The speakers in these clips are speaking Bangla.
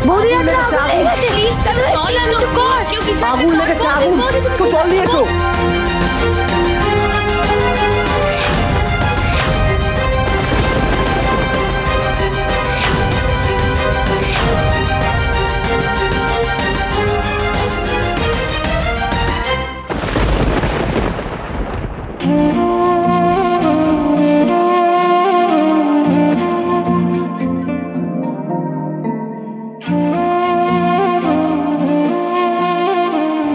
বৌদি একটা প্লিজ কেউ জল আনো কেউ কিছু আগুন লেগেছে, আগুন, একটু জল নিয়ে এসো।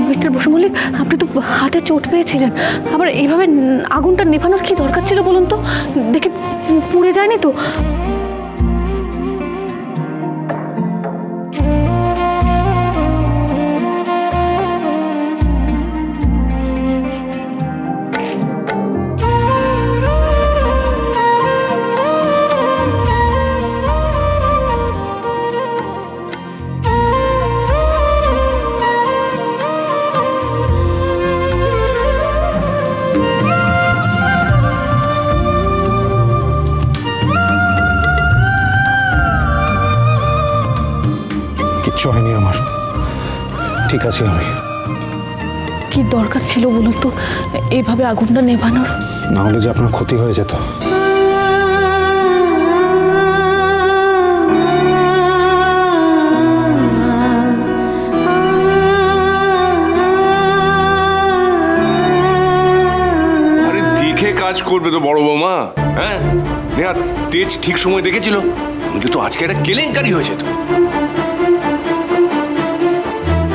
মিস্টার বসু মল্লিক, আপনি তো হাতে চোট পেয়েছিলেন, আবার এইভাবে আগুনটা নেভানোর কি দরকার ছিল বলুন তো? দেখে পুড়ে যায়নি তো? কিচ্ছু হয়নি আমার, ঠিক আছে আমি। কি দরকার ছিল বলুন তো এইভাবে আগুনটা নেভানোর? না হলে যে আপনার ক্ষতি হয়ে যেত। আরে দেখে কাজ করবে তো বড় বৌমা। হ্যাঁ, নেহাত তেজ ঠিক সময় দেখেছিল, কিন্তু তো আজকে একটা কেলেঙ্কারি হয়ে যেত।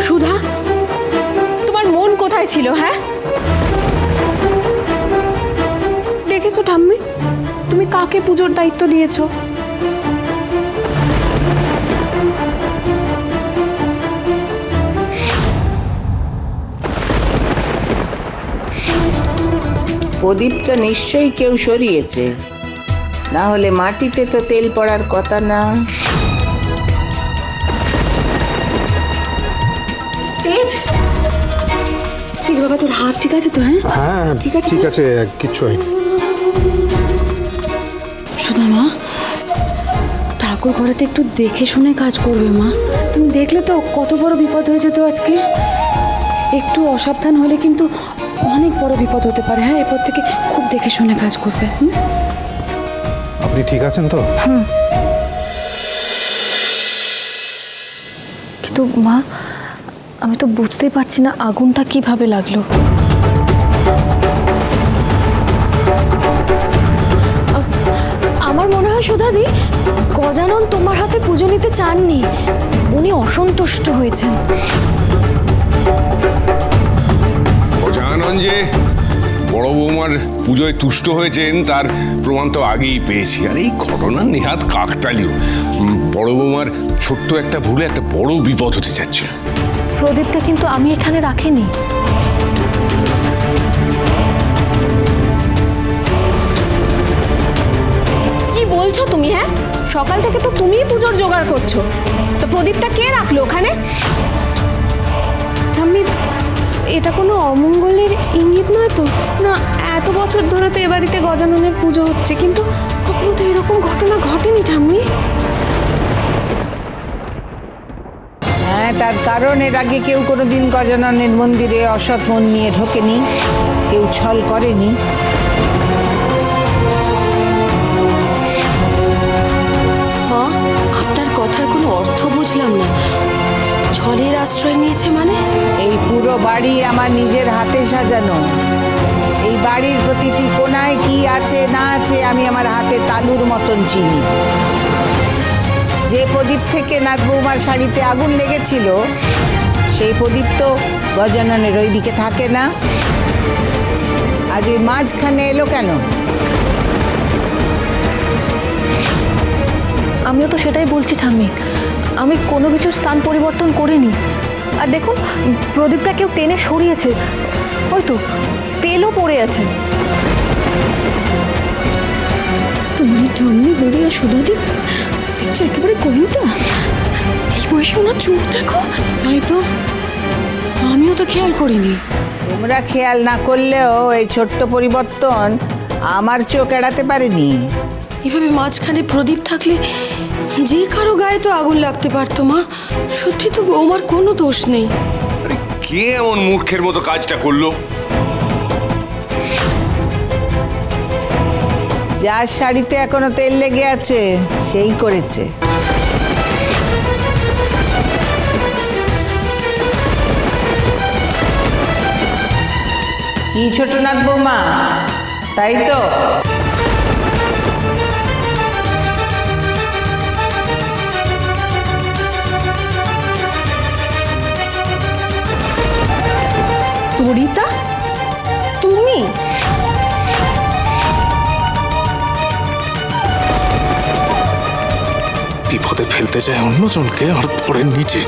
সুধা, তোমার মন কোথায় ছিল? হ্যাঁ, দেখেছো ঠাম্মি, তুমি কাকে পুজোর দায়িত্ব দিয়েছো? প্রদীপটা নিশ্চয়ই কেউ সরিয়েছে, না হলে মাটিতে তো তেল পড়ার কথা না। তেজ, তেজ বাবা, তোর হাত ঠিক আছে তো? হ্যাঁ হ্যাঁ ঠিক আছে, ঠিক আছে, কিচ্ছু হয়নি। সুধা মা, ঠাকুর ঘরেতে একটু দেখে শুনে কাজ করবে মা। তুমি দেখলে তো কত বড় বিপদ হয়ে যেত আজকে। একটু অসাবধান হলে কিন্তু অনেক বড় বিপদ হতে পারে। হ্যাঁ, এরপর থেকে খুব দেখে শুনে কাজ করবে। আপনি ঠিক আছেন তো? কিন্তু মা, আমি তো বুঝতেই পারছি না আগুনটা কিভাবে লাগলো। আমার মনে হয় সুধাদি, গজানন তোমার হাতে পুজো নিতে চাননি, উনি অসন্তুষ্ট হয়েছেন। গজানন যে বড় বৌমার পুজোয় তুষ্ট হয়েছেন তার প্রমাণ তো আগেই পেয়েছি। আর এই ঘটনা নেহাত কাকতালীয়। বড় বৌমার ছোট্ট একটা ভুলে একটা বড় বিপদ হতে যাচ্ছে। প্রদীপটা কিন্তু আমি এখানে রাখিনি। কি বলছো তুমি? হ্যাঁ, সকাল থেকে তো তুমিই পুজোর জোগাড় করছো, তো প্রদীপটা কে রাখলো ওখানে? ঠাম্মি, এটা কোনো অমঙ্গলের ইঙ্গিত নয় তো? না, এত বছর ধরে তো এ বাড়িতে গজাননের পুজো হচ্ছে, কিন্তু কখনো তো এরকম ঘটনা ঘটেনি ঠাম্মি। হ্যাঁ, তার কারণ এর আগে কেউ কোনোদিন গজাননের মন্দিরে অসৎ মন নিয়ে ঢোকেনি, কেউ ছল করেনি। আপনার কথার কোনো অর্থ বুঝলাম না। ছলের আশ্রয় নিয়েছে মানে? এই পুরো বাড়ি আমার নিজের হাতে সাজানো। এই বাড়ির প্রতিটি কোনায় কি আছে না আছে আমি আমার হাতে তালুর মতন চিনি। যে প্রদীপ থেকে নাগ বৌমার শাড়িতে আগুন লেগেছিল, সেই প্রদীপ তো গজাননের ওই দিকে থাকে না। আজ ওই মাঝখানে এলো কেন? আমিও তো সেটাই বলছি ঠাম্মি, আমি কোনো কিছুর স্থান পরিবর্তন করিনি। আর দেখুন, প্রদীপটা কেউ টেনে সরিয়েছে, ওই তো তেলও পড়ে আছে। তোমার এই ঠাম্মি বলি আর সুধাদি দেখছো একেবারে কহিতা। এই বয়সে ওনার চোখ দেখো। তাই তো, আমিও তো খেয়াল করিনি। তোমরা খেয়াল না করলেও এই ছোট্ট পরিবর্তন আমার চোখ এড়াতে পারেনি। এভাবে মাঝখানে প্রদীপ থাকলে যে কারো গায়ে তো আগুন লাগতে পারতো মা। সত্যি তো বৌমার কোনো দোষ নেই। আরে কে এমন মূর্খের মতো কাজটা করলো? যার শাড়িতে এখনো তেল লেগে আছে সেই করেছে। কি ছোটনাথ বৌমা, তাই তো? তরিতা, তুমি? বিপদে ফেলতে চায় অন্যজনকে আর পড়ে নিচে।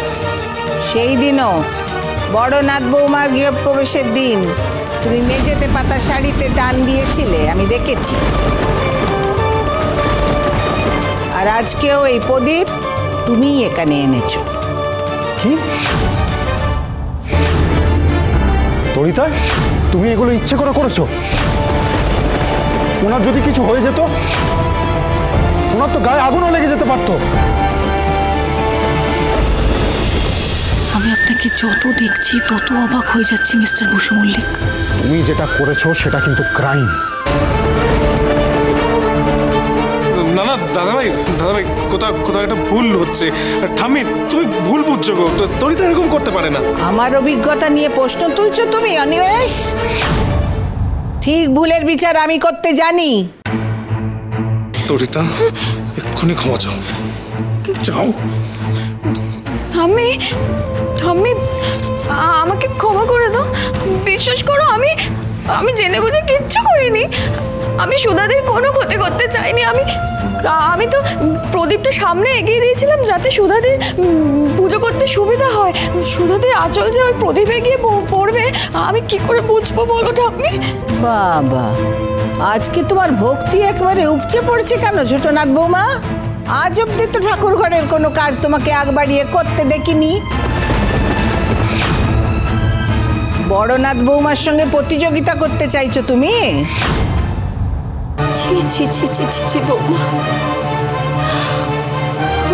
সেই দিনও বড় নাথ বৌমার গৃহপ্রবেশের দিন তুমি মেঝেতে পাতা শাড়িতে টান দিয়েছিলে, আমি দেখেছি। আর আজকেও এই প্রদীপ তুমিই এখানে এনেছো। কি তরিতা, তুমি এগুলো ইচ্ছে করে করেছো? ওনার যদি কিছু হয়ে যেত, ওনার তো গায়ে আগুনও লেগে যেতে পারতো। আমি আপনাকে যত দেখছি তত অবাক হয়ে যাচ্ছি মিস্টার বসু মল্লিক। তুমি যেটা করেছো সেটা কিন্তু ক্রাইম। না না দাদাভাই, কোথাও একটা ভুল হচ্ছে। ঠাম্মি, তুমি ভুল বুঝছো গো। তরিতা এরকম করতে পারে না। আমার অভিজ্ঞতা নিয়ে প্রশ্ন তুলছো তুমি অনিমেষ? ঠিক ভুলের বিচার আমি করতে জানি। তরিতা, এক্ষুনি ক্ষমা চাও। যাও। ঠাম্মি, ঠাম্মি, আমাকে ক্ষমা করে দাও। বিশ্বাস করো, আমি জেনে বুঝে কিচ্ছু করিনি। আমি সুধাদের কোনো ক্ষতি করতে চাইনি। আমি তো প্রদীপটা সামনে এগিয়ে দিয়েছিলাম যাতে সুধাদের পুজো করতে সুবিধা হয়। সুধাদের আঁচল যে ওই প্রদীপে গিয়ে পড়বে আমি কি করে বুঝবো বলো ঠাম্মি? বাবা, আজকে তোমার ভক্তি একবারে উপচে পড়ছে কেন ছোটনাথ বৌমা? আজ অব্দি তো ঠাকুর ঘরের কোনো কাজ তোমাকে আগ বাড়িয়ে করতে দেখিনি। বড়নাথ বৌমার সঙ্গে প্রতিযোগিতা করতে চাইছো তুমি? ছি ছি ছি ছি ছি ছি বৌমা,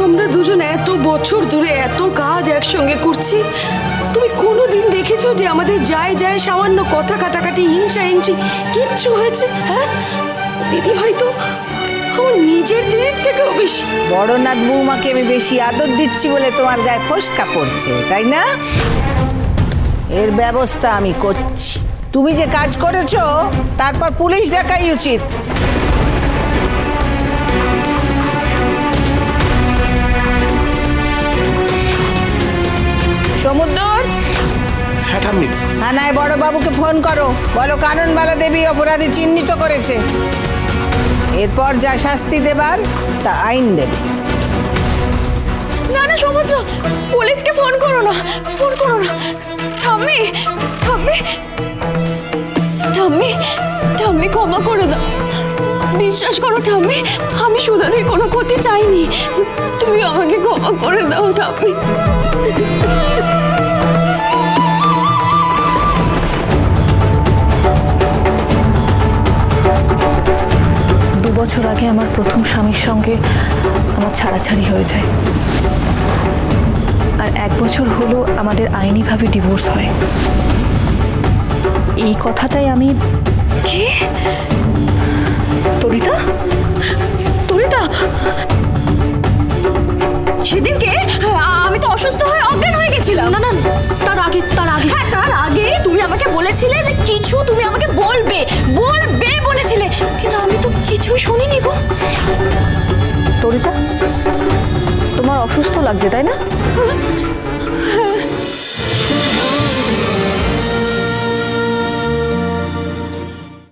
আমরা দুজন এত বছর ধরে এত কাজ একসঙ্গে করছি, তুমি কোনোদিন দেখেছো যে আমাদের যায় যায় সামান্য কথা কাটাকাটি হিংসা হিংসি কিচ্ছু হয়েছে? হ্যাঁ, দিদি ভাই তো আমার নিজের দিদির থেকেও বেশি। বড়নাথ বৌমাকে আমি বেশি আদর দিচ্ছি বলে তোমার গায়ে ফোসকা পড়ছে, তাই না? এর ব্যবস্থা আমি করছি। তুমি যে কাজ করেছো তারপর পুলিশ ডাকাই উচিত। সমুদ্র, হ্যাঁ ঠাম্মি। থানায় বড়বাবুকে ফোন করো, বলো কাননবালা দেবী অপরাধী চিহ্নিত করেছে। এরপর যা শাস্তি দেবার তা আইন দেবে। না না সমুদ্র, পুলিশকে ফোন করো না, ফোন করো না। ঠাম্মি, ঠাম্মি, ঠাম্মি, ঠাম্মি ক্ষমা করে দাও। বিশ্বাস করো ঠাম্মি, আমি সুধাদের কোনো ক্ষতি চাইনি। তুমি আমাকে ক্ষমা করে দাও ঠাম্মি। 2 বছর আগে আমার প্রথম স্বামীর সঙ্গে আমার ছাড়াছাড়ি হয়ে যায়, আর 1 বছর হলো আমাদের আইনিভাবে ডিভোর্স হয়। এই কথাটাই আমি কি? তরিতা, তরিতা, সেদিনকে আমি তো অসুস্থ হয়ে অজ্ঞান হয়ে গেছিলাম। না না, তার আগে হ্যাঁ, তার আগে তুমি আমাকে বলেছিলে যে কিছু তুমি আমাকে বলবে বলেছিলে, কিন্তু আমি তো কিছুই শুনিনি গো। তরিতা, তোমার অসুস্থ লাগছে তাই না?